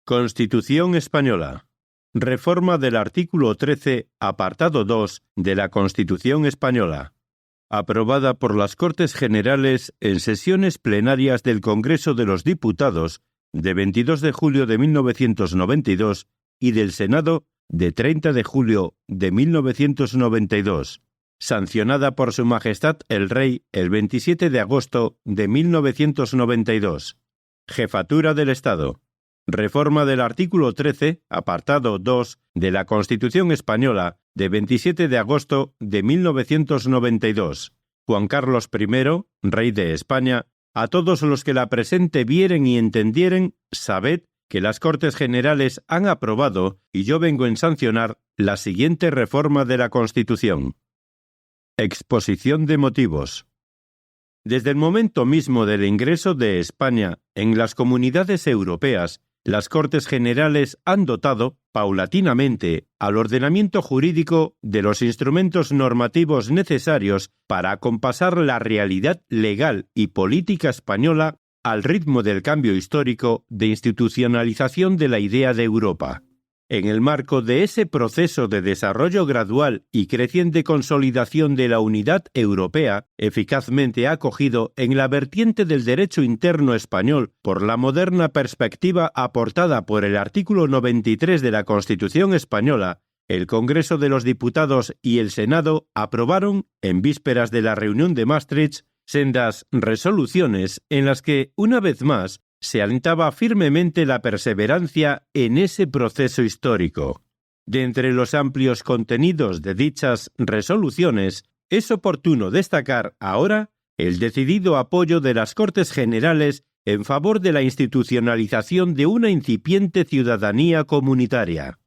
Constitución Española. Reforma del artículo 13, apartado 2 de la Constitución Española. Aprobada por las Cortes Generales en sesiones plenarias del Congreso de los Diputados de 22 de julio de 1992 y del Senado de 30 de julio de 1992. Sancionada por Su Majestad el Rey el 27 de agosto de 1992. Jefatura del Estado. Reforma del artículo 13, apartado 2 de la Constitución Española de 27 de agosto de 1992. Juan Carlos I, Rey de España, a todos los que la presente vieren y entendieren, sabed que las Cortes Generales han aprobado, y yo vengo en sancionar, la siguiente reforma de la Constitución. Exposición de motivos. Desde el momento mismo del ingreso de España en las comunidades europeas, las Cortes Generales han dotado, paulatinamente, al ordenamiento jurídico de los instrumentos normativos necesarios para acompasar la realidad legal y política española al ritmo del cambio histórico de institucionalización de la idea de Europa. En el marco de ese proceso de desarrollo gradual y creciente consolidación de la unidad europea, eficazmente acogido en la vertiente del derecho interno español por la moderna perspectiva aportada por el artículo 93 de la Constitución Española, el Congreso de los Diputados y el Senado aprobaron, en vísperas de la reunión de Maastricht, sendas resoluciones en las que, una vez más, se alentaba firmemente la perseverancia en ese proceso histórico. De entre los amplios contenidos de dichas resoluciones, es oportuno destacar ahora el decidido apoyo de las Cortes Generales en favor de la institucionalización de una incipiente ciudadanía comunitaria.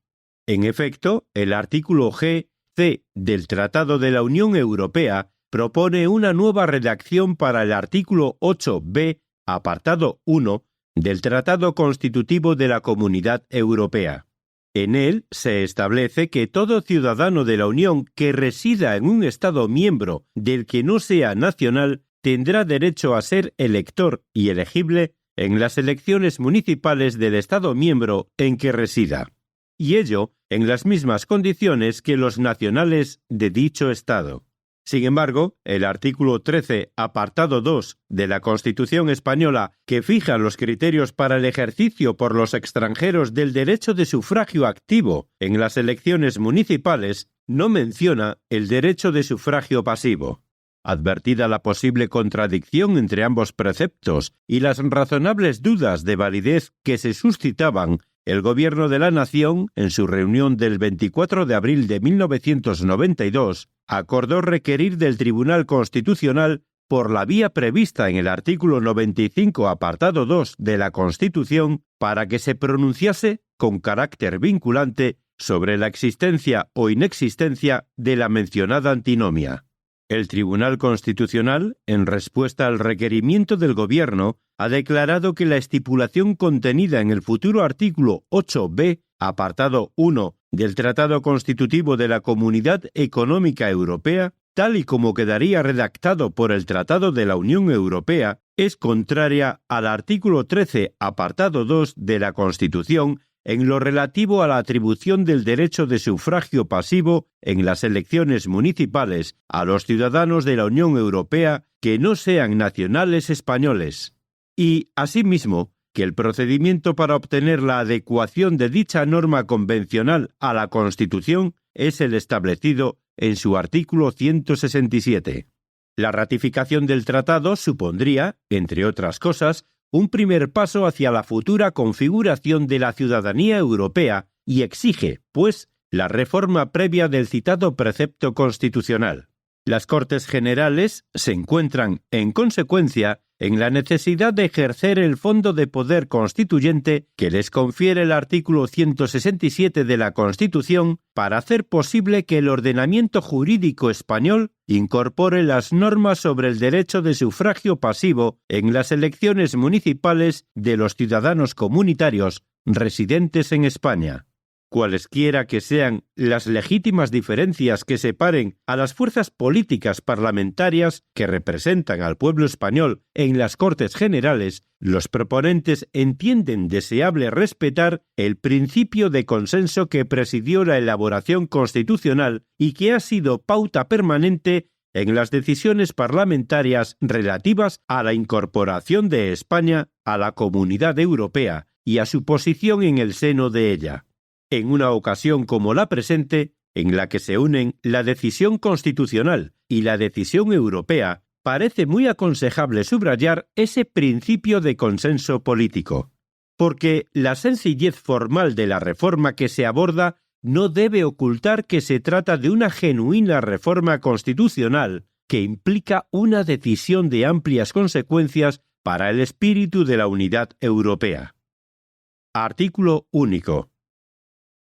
En efecto, el artículo G.C. del Tratado de la Unión Europea propone una nueva redacción para el artículo 8b, apartado 1, del Tratado Constitutivo de la Comunidad Europea. En él se establece que todo ciudadano de la Unión que resida en un Estado miembro del que no sea nacional tendrá derecho a ser elector y elegible en las elecciones municipales del Estado miembro en que resida, y ello en las mismas condiciones que los nacionales de dicho Estado. Sin embargo, el artículo 13, apartado 2 de la Constitución Española, que fija los criterios para el ejercicio por los extranjeros del derecho de sufragio activo en las elecciones municipales, no menciona el derecho de sufragio pasivo. Advertida la posible contradicción entre ambos preceptos y las razonables dudas de validez que se suscitaban, el Gobierno de la Nación, en su reunión del 24 de abril de 1992, acordó requerir del Tribunal Constitucional, por la vía prevista en el artículo 95, apartado 2 de la Constitución, para que se pronunciase, con carácter vinculante, sobre la existencia o inexistencia de la mencionada antinomia. El Tribunal Constitucional, en respuesta al requerimiento del Gobierno, ha declarado que la estipulación contenida en el futuro artículo 8b, apartado 1 del Tratado Constitutivo de la Comunidad Económica Europea, tal y como quedaría redactado por el Tratado de la Unión Europea, es contraria al artículo 13, apartado 2 de la Constitución, en lo relativo a la atribución del derecho de sufragio pasivo en las elecciones municipales a los ciudadanos de la Unión Europea que no sean nacionales españoles. Y, asimismo, que el procedimiento para obtener la adecuación de dicha norma convencional a la Constitución es el establecido en su artículo 167. La ratificación del tratado supondría, entre otras cosas, un primer paso hacia la futura configuración de la ciudadanía europea y exige, pues, la reforma previa del citado precepto constitucional. Las Cortes Generales se encuentran, en consecuencia, en la necesidad de ejercer el fondo de poder constituyente que les confiere el artículo 167 de la Constitución para hacer posible que el ordenamiento jurídico español incorpore las normas sobre el derecho de sufragio pasivo en las elecciones municipales de los ciudadanos comunitarios residentes en España. Cualesquiera que sean las legítimas diferencias que separen a las fuerzas políticas parlamentarias que representan al pueblo español en las Cortes Generales, los proponentes entienden deseable respetar el principio de consenso que presidió la elaboración constitucional y que ha sido pauta permanente en las decisiones parlamentarias relativas a la incorporación de España a la Comunidad Europea y a su posición en el seno de ella. En una ocasión como la presente, en la que se unen la decisión constitucional y la decisión europea, parece muy aconsejable subrayar ese principio de consenso político, porque la sencillez formal de la reforma que se aborda no debe ocultar que se trata de una genuina reforma constitucional que implica una decisión de amplias consecuencias para el espíritu de la unidad europea. Artículo único.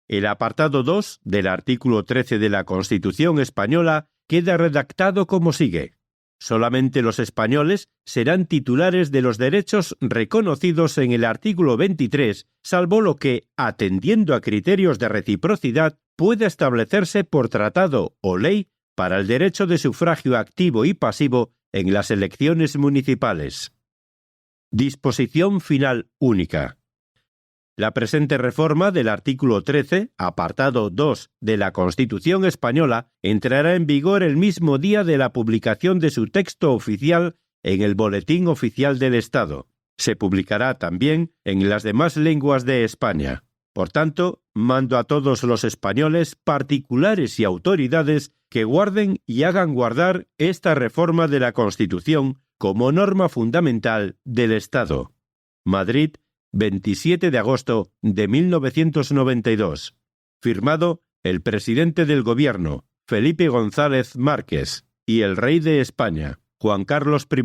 El apartado 2 del artículo 13 de la Constitución española queda redactado como sigue. Solamente los españoles serán titulares de los derechos reconocidos en el artículo 23, salvo lo que, atendiendo a criterios de reciprocidad, pueda establecerse por tratado o ley para el derecho de sufragio activo y pasivo en las elecciones municipales. Disposición final única. La presente reforma del artículo 13, apartado 2 de la Constitución española, entrará en vigor el mismo día de la publicación de su texto oficial en el Boletín Oficial del Estado. Se publicará también en las demás lenguas de España. Por tanto, mando a todos los españoles, particulares y autoridades, que guarden y hagan guardar esta reforma de la Constitución como norma fundamental del Estado. Madrid, 27 de agosto de 1992. Firmado el presidente del Gobierno, Felipe González Márquez, y el rey de España, Juan Carlos I.